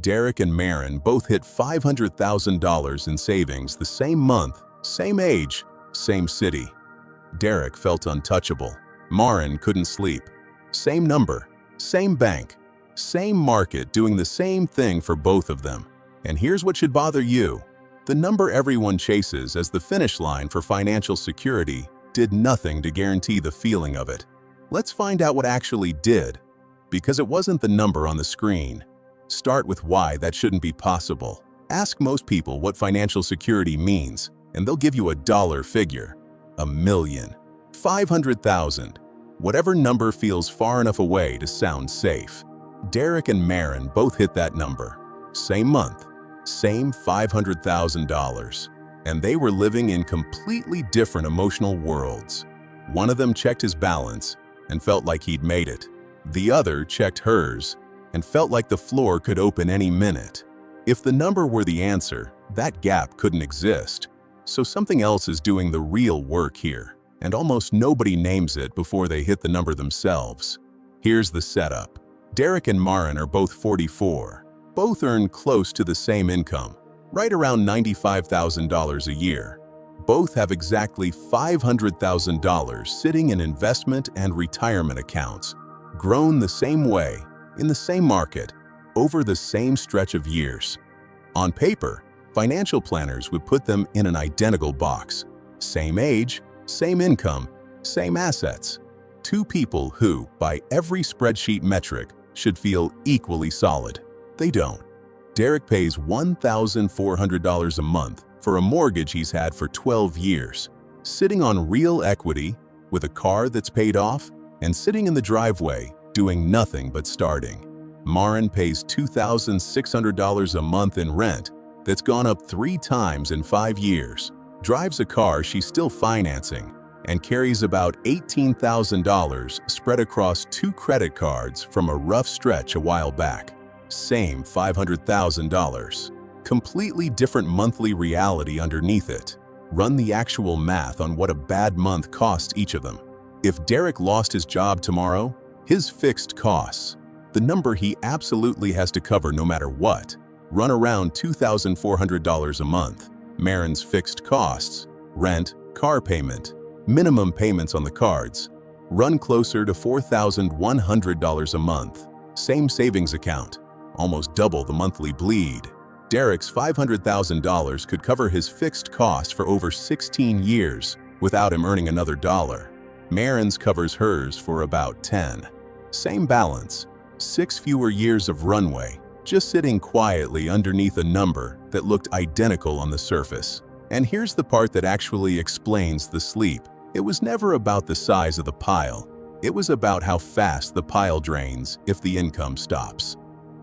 Derek and Maren both hit $500,000 in savings the same month, same age, same city. Derek felt untouchable. Maren couldn't sleep. Same number, same bank, same market doing the same thing for both of them. And here's what should bother you. The number everyone chases as the finish line for financial security did nothing to guarantee the feeling of it. Let's find out what actually did. Because it wasn't the number on the screen. Start with why that shouldn't be possible. Ask most people what financial security means, and they'll give you a dollar figure. $1 million. 500,000. Whatever number feels far enough away to sound safe. Derek and Maren both hit that number. Same month, same $500,000. And they were living in completely different emotional worlds. One of them checked his balance and felt like he'd made it. The other checked hers and felt like the floor could open any minute. If the number were the answer, that gap couldn't exist. So something else is doing the real work here, and almost nobody names it before they hit the number themselves. Here's the setup. Derek and Maren are both 44. Both earn close to the same income, right around $95,000 a year. Both have exactly $500,000 sitting in investment and retirement accounts, grown the same way, in the same market, over the same stretch of years. On paper, financial planners would put them in an identical box. Same age, same income, same assets. Two people who, by every spreadsheet metric, should feel equally solid. They don't. Derek pays $1,400 a month for a mortgage he's had for 12 years, sitting on real equity, with a car that's paid off, and sitting in the driveway, doing nothing but starting. Maren pays $2,600 a month in rent that's gone up 3 times in 5 years, drives a car she's still financing, and carries about $18,000 spread across 2 credit cards from a rough stretch a while back. Same $500,000. Completely different monthly reality underneath it. Run the actual math on what a bad month costs each of them. If Derek lost his job tomorrow, his fixed costs, the number he absolutely has to cover no matter what, run around $2,400 a month. Maren's fixed costs, rent, car payment, minimum payments on the cards, run closer to $4,100 a month. Same savings account, almost double the monthly bleed. Derek's $500,000 could cover his fixed costs for over 16 years without him earning another dollar. Maren's covers hers for about 10. Same balance, 6 fewer years of runway, just sitting quietly underneath a number that looked identical on the surface. And here's the part that actually explains the sleep. It was never about the size of the pile. It was about how fast the pile drains if the income stops.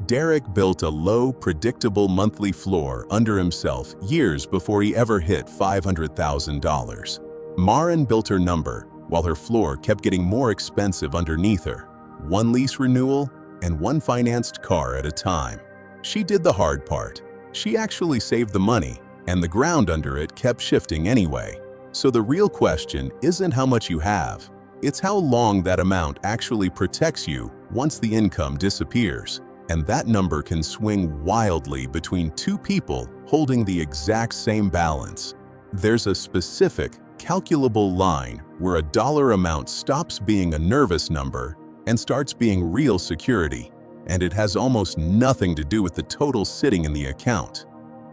Derek built a low, predictable monthly floor under himself years before he ever hit $500,000. Maren built her number while her floor kept getting more expensive underneath her. 1 lease renewal and 1 financed car at a time. She did the hard part. She actually saved the money, and the ground under it kept shifting anyway. So the real question isn't how much you have. It's how long that amount actually protects you once the income disappears. And that number can swing wildly between 2 people holding the exact same balance. There's a specific, calculable line where a dollar amount stops being a nervous number and starts being real security, and it has almost nothing to do with the total sitting in the account.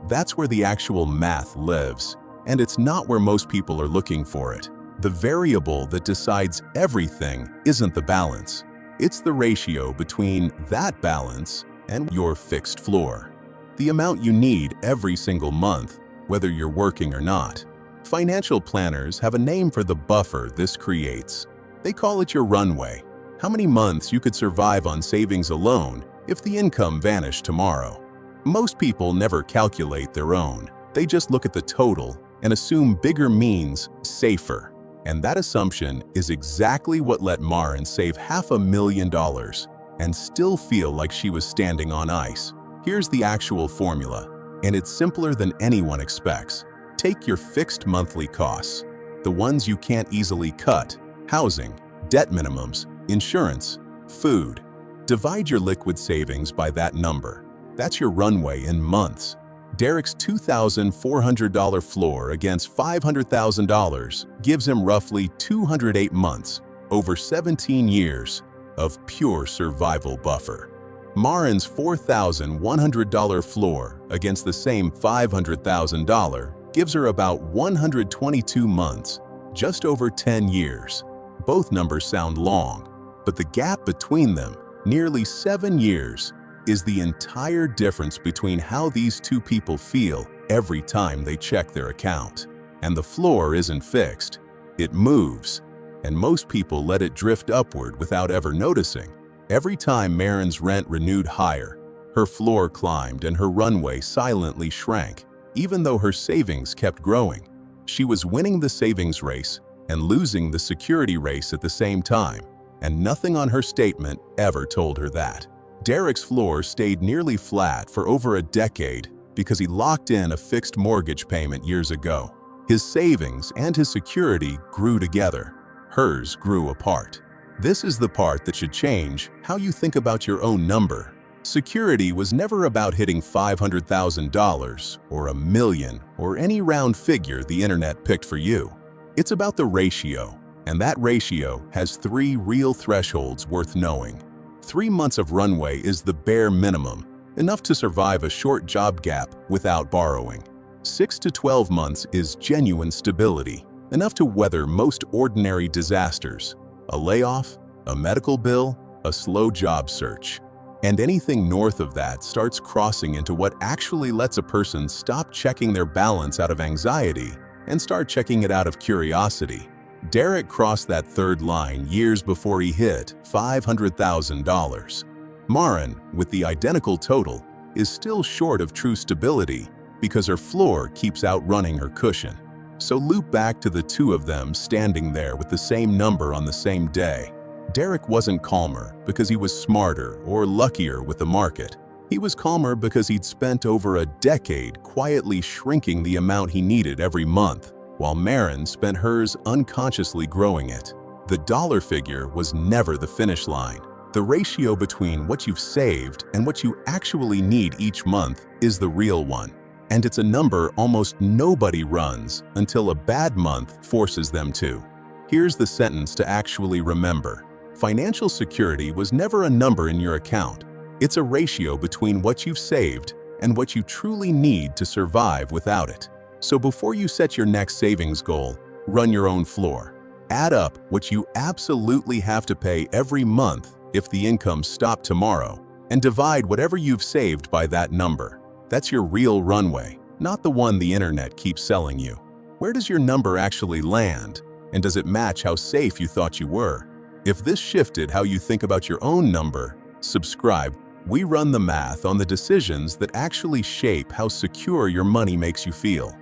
That's where the actual math lives, and it's not where most people are looking for it. The variable that decides everything isn't the balance. It's the ratio between that balance and your fixed floor. The amount you need every single month, whether you're working or not. Financial planners have a name for the buffer this creates. They call it your runway. How many months you could survive on savings alone if the income vanished tomorrow. Most people never calculate their own. They just look at the total and assume bigger means safer. And that assumption is exactly what let Maren save $500,000 and still feel like she was standing on ice. Here's the actual formula, and it's simpler than anyone expects. Take your fixed monthly costs, the ones you can't easily cut: housing, debt minimums, insurance, food. Divide your liquid savings by that number. That's your runway in months. Derek's $2,400 floor against $500,000 gives him roughly 208 months, over 17 years, of pure survival buffer. Marin's $4,100 floor against the same $500,000 gives her about 122 months, just over 10 years. Both numbers sound long, but the gap between them, nearly 7 years, is the entire difference between how these two people feel every time they check their account. And the floor isn't fixed. It moves, and most people let it drift upward without ever noticing. Every time Marin's rent renewed higher, her floor climbed and her runway silently shrank, even though her savings kept growing. She was winning the savings race and losing the security race at the same time, and nothing on her statement ever told her that. Derek's floor stayed nearly flat for over a decade because he locked in a fixed mortgage payment years ago. His savings and his security grew together. Hers grew apart. This is the part that should change how you think about your own number. Security was never about hitting $500,000 or $1 million or any round figure the internet picked for you. It's about the ratio, and that ratio has 3 real thresholds worth knowing. 3 months of runway is the bare minimum, enough to survive a short job gap without borrowing. 6 to 12 months is genuine stability, enough to weather most ordinary disasters: a layoff, a medical bill, a slow job search. And anything north of that starts crossing into what actually lets a person stop checking their balance out of anxiety and start checking it out of curiosity. Derek crossed that third line years before he hit $500,000. Marin, with the identical total, is still short of true stability because her floor keeps outrunning her cushion. So loop back to the two of them standing there with the same number on the same day. Derek wasn't calmer because he was smarter or luckier with the market. He was calmer because he'd spent over a decade quietly shrinking the amount he needed every month, while Marin spent hers unconsciously growing it. The dollar figure was never the finish line. The ratio between what you've saved and what you actually need each month is the real one. And it's a number almost nobody runs until a bad month forces them to. Here's the sentence to actually remember. Financial security was never a number in your account. It's a ratio between what you've saved and what you truly need to survive without it. So before you set your next savings goal, run your own floor. Add up what you absolutely have to pay every month if the income stopped tomorrow, and divide whatever you've saved by that number. That's your real runway, not the one the internet keeps selling you. Where does your number actually land? And does it match how safe you thought you were? If this shifted how you think about your own number, subscribe. We run the math on the decisions that actually shape how secure your money makes you feel.